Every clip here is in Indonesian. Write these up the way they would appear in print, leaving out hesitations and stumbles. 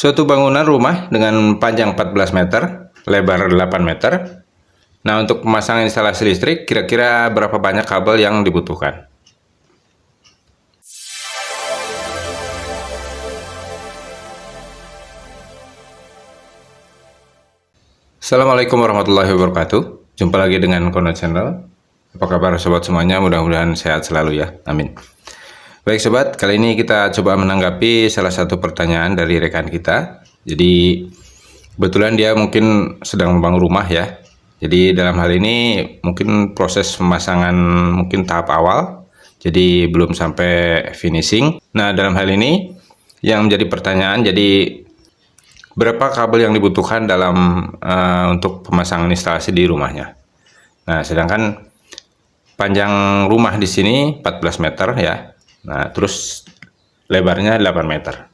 Suatu bangunan rumah dengan panjang 14 meter, lebar 8 meter. Nah, untuk pemasangan instalasi listrik, kira-kira berapa banyak kabel yang dibutuhkan? Assalamualaikum warahmatullahi wabarakatuh. Jumpa lagi dengan Kono Channel. Apa kabar sobat semuanya? Mudah-mudahan sehat selalu ya. Amin. Baik sobat, kali ini kita coba menanggapi salah satu pertanyaan dari rekan kita. Jadi kebetulan dia mungkin sedang membangun rumah ya. Jadi dalam hal ini mungkin proses pemasangan mungkin tahap awal, jadi belum sampai finishing. Nah, dalam hal ini yang menjadi pertanyaan, jadi berapa kabel yang dibutuhkan dalam untuk pemasangan instalasi di rumahnya. Nah, sedangkan panjang rumah di sini 14 meter ya. Nah, terus lebarnya 8 meter.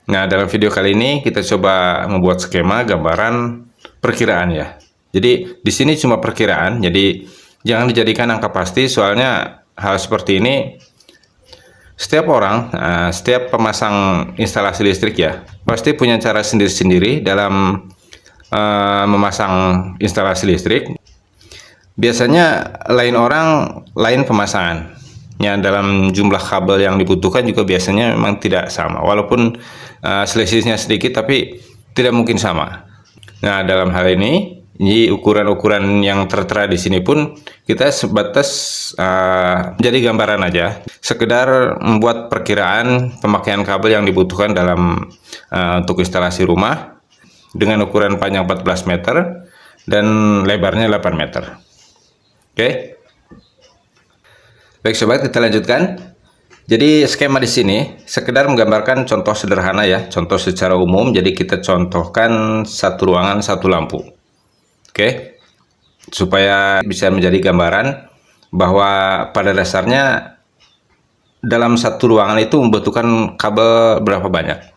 Nah, dalam video kali ini kita coba membuat skema gambaran perkiraan ya. Jadi di sini cuma perkiraan, jadi jangan dijadikan angka pasti, soalnya hal seperti ini setiap orang, setiap pemasang instalasi listrik ya, pasti punya cara sendiri-sendiri dalam memasang instalasi listrik. Biasanya lain orang, lain pemasangan. Ya, dalam jumlah kabel yang dibutuhkan juga biasanya memang tidak sama, walaupun selisihnya sedikit tapi tidak mungkin sama. Nah, dalam hal ini ukuran-ukuran yang tertera di sini pun kita sebatas jadi gambaran aja, sekedar membuat perkiraan pemakaian kabel yang dibutuhkan dalam untuk instalasi rumah dengan ukuran panjang 14 meter dan lebarnya 8 meter. Oke. Baik sobat, kita lanjutkan. Jadi skema di sini sekedar menggambarkan contoh sederhana ya, contoh secara umum. Jadi kita contohkan satu ruangan satu lampu. Oke. Supaya bisa menjadi gambaran bahwa pada dasarnya dalam satu ruangan itu membutuhkan kabel berapa banyak.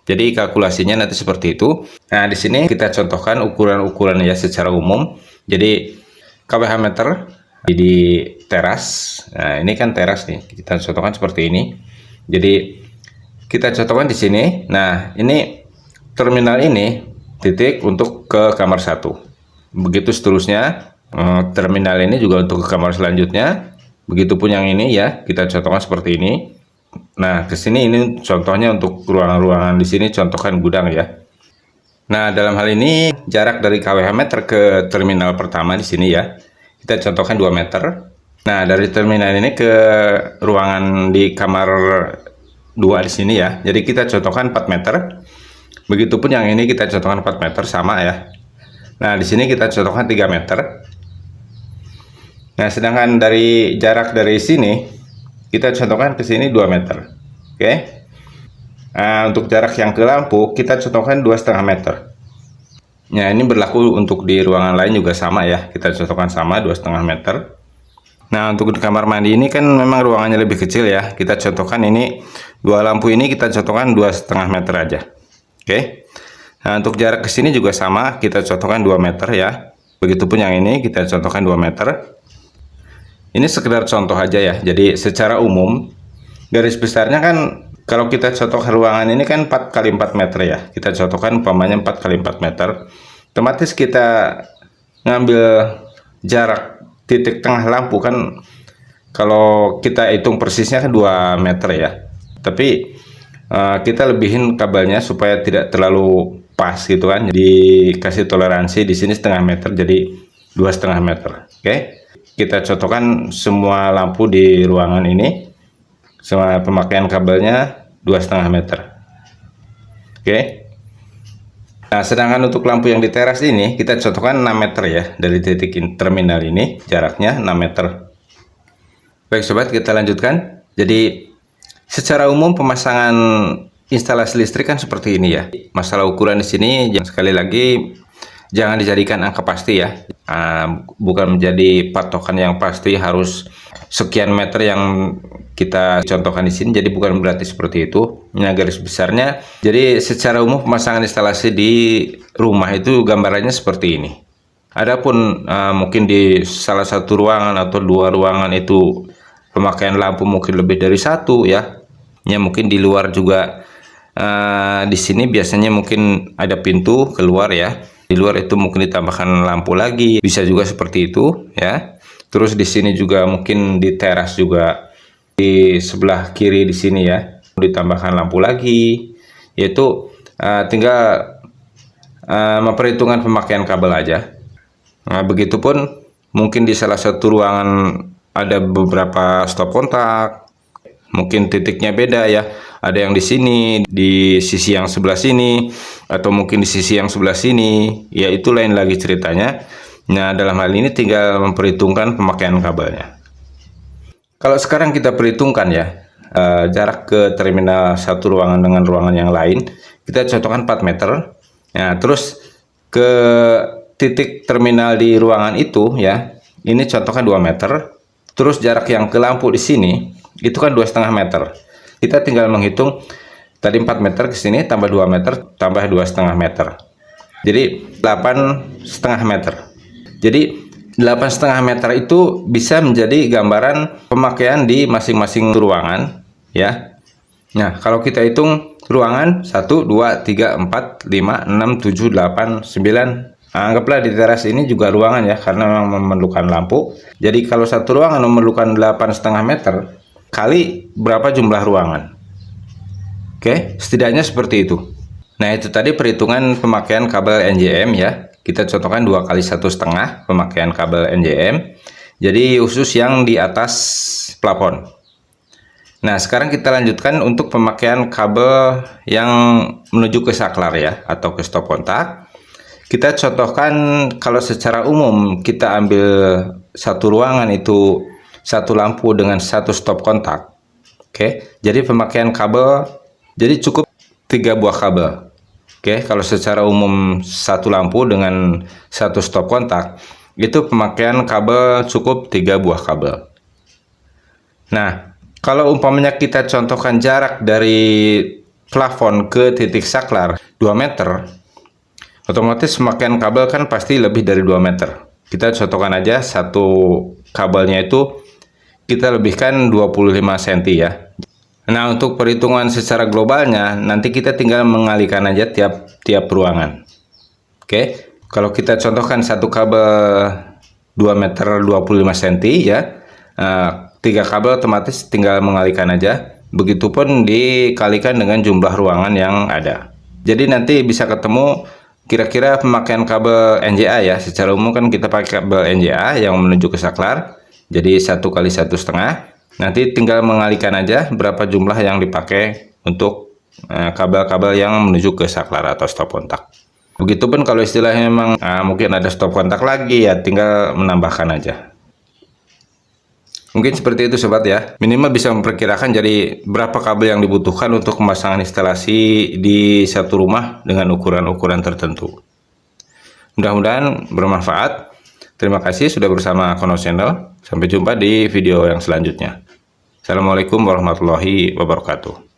Jadi kalkulasinya nanti seperti itu. Nah, di sini kita contohkan ukuran-ukuran ya secara umum. Jadi kWh meter di teras. Nah, ini kan teras nih, kita contohkan seperti ini. Jadi kita contohkan di sini. Nah, ini terminal ini titik untuk ke kamar 1. Begitu seterusnya, terminal ini juga untuk ke kamar selanjutnya. Begitupun yang ini ya, kita contohkan seperti ini. Nah, ke sini ini contohnya untuk ruangan-ruangan di sini, contohkan gudang ya. Nah, dalam hal ini jarak dari kWh meter ke terminal pertama di sini ya, kita contohkan 2 meter. Nah, dari terminal ini ke ruangan di kamar 2 di sini ya, jadi kita contohkan 4 meter. Begitupun yang ini kita contohkan 4 meter, sama ya. Nah, di sini kita contohkan 3 meter. Nah, sedangkan dari jarak dari sini kita contohkan ke sini 2 meter. Oke. Nah, untuk jarak yang ke lampu kita contohkan 2,5 meter. Nah, ini berlaku untuk di ruangan lain juga sama ya, kita contohkan sama 2,5 meter. Nah, untuk di kamar mandi ini kan memang ruangannya lebih kecil ya, kita contohkan ini dua lampu ini kita contohkan 2,5 meter aja. Oke. Nah, untuk jarak ke sini juga sama, kita contohkan 2 meter ya. Begitupun yang ini kita contohkan 2 meter. Ini sekedar contoh aja ya, jadi secara umum garis besarnya kan kalau kita contohkan ruangan ini kan 4 kali 4 meter ya, kita contohkan umpamanya 4 kali 4 meter. Otomatis kita ngambil jarak titik tengah lampu kan, kalau kita hitung persisnya kan 2 meter ya. Tapi kita lebihin kabelnya supaya tidak terlalu pas gitu kan. Jadi kasih toleransi di sini setengah meter, jadi 2,5 meter. Oke. Kita contohkan semua lampu di ruangan ini, semua pemakaian kabelnya 2,5 meter. Oke. Nah, sedangkan untuk lampu yang di teras ini kita contohkan 6 meter ya, dari titik terminal ini jaraknya 6 meter. Baik sobat, kita lanjutkan. Jadi secara umum pemasangan instalasi listrik kan seperti ini ya. Masalah ukuran di sini sekali lagi jangan dijadikan angka pasti ya. Bukan menjadi patokan yang pasti harus sekian meter yang kita contohkan di sini, jadi bukan berarti seperti itu. Ini garis besarnya. Jadi secara umum pemasangan instalasi di rumah itu gambarannya seperti ini. Adapun mungkin di salah satu ruangan atau 2 ruangan itu pemakaian lampu mungkin lebih dari 1 ya. Ya mungkin di luar juga Di sini biasanya mungkin ada pintu keluar ya. Di luar itu mungkin ditambahkan lampu lagi, bisa juga seperti itu ya. Terus di sini juga mungkin di teras juga di sebelah kiri di sini ya, ditambahkan lampu lagi. Yaitu tinggal memperhitungkan pemakaian kabel aja. Nah, begitupun mungkin di salah satu ruangan ada beberapa stop kontak, mungkin titiknya beda ya. Ada yang di sini, di sisi yang sebelah sini, atau mungkin di sisi yang sebelah sini. Ya itu lain lagi ceritanya. Nah, dalam hal ini tinggal memperhitungkan pemakaian kabelnya. Kalau sekarang kita perhitungkan ya, jarak ke terminal satu ruangan dengan ruangan yang lain, kita contohkan 4 meter. Nah, terus ke titik terminal di ruangan itu ya, ini contohkan 2 meter. Terus jarak yang ke lampu di sini itu kan 2,5 meter. Kita tinggal menghitung tadi 4 meter ke sini tambah 2 meter tambah 2,5 meter. Jadi 8,5 meter. Jadi 8,5 meter itu bisa menjadi gambaran pemakaian di masing-masing ruangan ya. Nah, kalau kita hitung ruangan 1, 2, 3, 4, 5, 6, 7, 8, 9. Anggaplah di teras ini juga ruangan ya, karena memang memerlukan lampu. Jadi kalau satu ruangan memerlukan 8,5 meter, kali berapa jumlah ruangan. Oke, setidaknya seperti itu. Nah, itu tadi perhitungan pemakaian kabel NJM ya. Kita contohkan 2 kali 1,5 pemakaian kabel NJM. Jadi khusus yang di atas plafon. Nah, sekarang kita lanjutkan untuk pemakaian kabel yang menuju ke saklar ya, atau ke stop kontak. Kita contohkan kalau secara umum kita ambil satu ruangan itu satu lampu dengan satu stop kontak. Oke, jadi pemakaian kabel jadi cukup 3 buah kabel. Oke, kalau secara umum satu lampu dengan satu stop kontak, itu pemakaian kabel cukup 3 buah kabel. Nah, kalau umpamanya kita contohkan jarak dari plafon ke titik saklar 2 meter, otomatis pemakaian kabel kan pasti lebih dari 2 meter. Kita contohkan aja satu kabelnya itu kita lebihkan 25 cm ya. Nah, untuk perhitungan secara globalnya nanti kita tinggal mengalihkan aja tiap ruangan. Oke, kalau kita contohkan satu kabel 2 meter 25 cm ya. 3 kabel otomatis tinggal mengalihkan aja. Begitupun dikalikan dengan jumlah ruangan yang ada. Jadi nanti bisa ketemu kira-kira pemakaian kabel NJA ya. Secara umum kan kita pakai kabel NJA yang menuju ke saklar. Jadi 1 kali 1,5. Nanti tinggal mengalihkan aja berapa jumlah yang dipakai untuk kabel-kabel yang menuju ke saklar atau stop kontak. Begitupun kalau istilahnya memang mungkin ada stop kontak lagi ya, tinggal menambahkan aja. Mungkin seperti itu sobat ya. Minimal bisa memperkirakan jadi berapa kabel yang dibutuhkan untuk pemasangan instalasi di satu rumah dengan ukuran-ukuran tertentu. Mudah-mudahan bermanfaat. Terima kasih sudah bersama Kono Channel. Sampai jumpa di video yang selanjutnya. Assalamualaikum warahmatullahi wabarakatuh.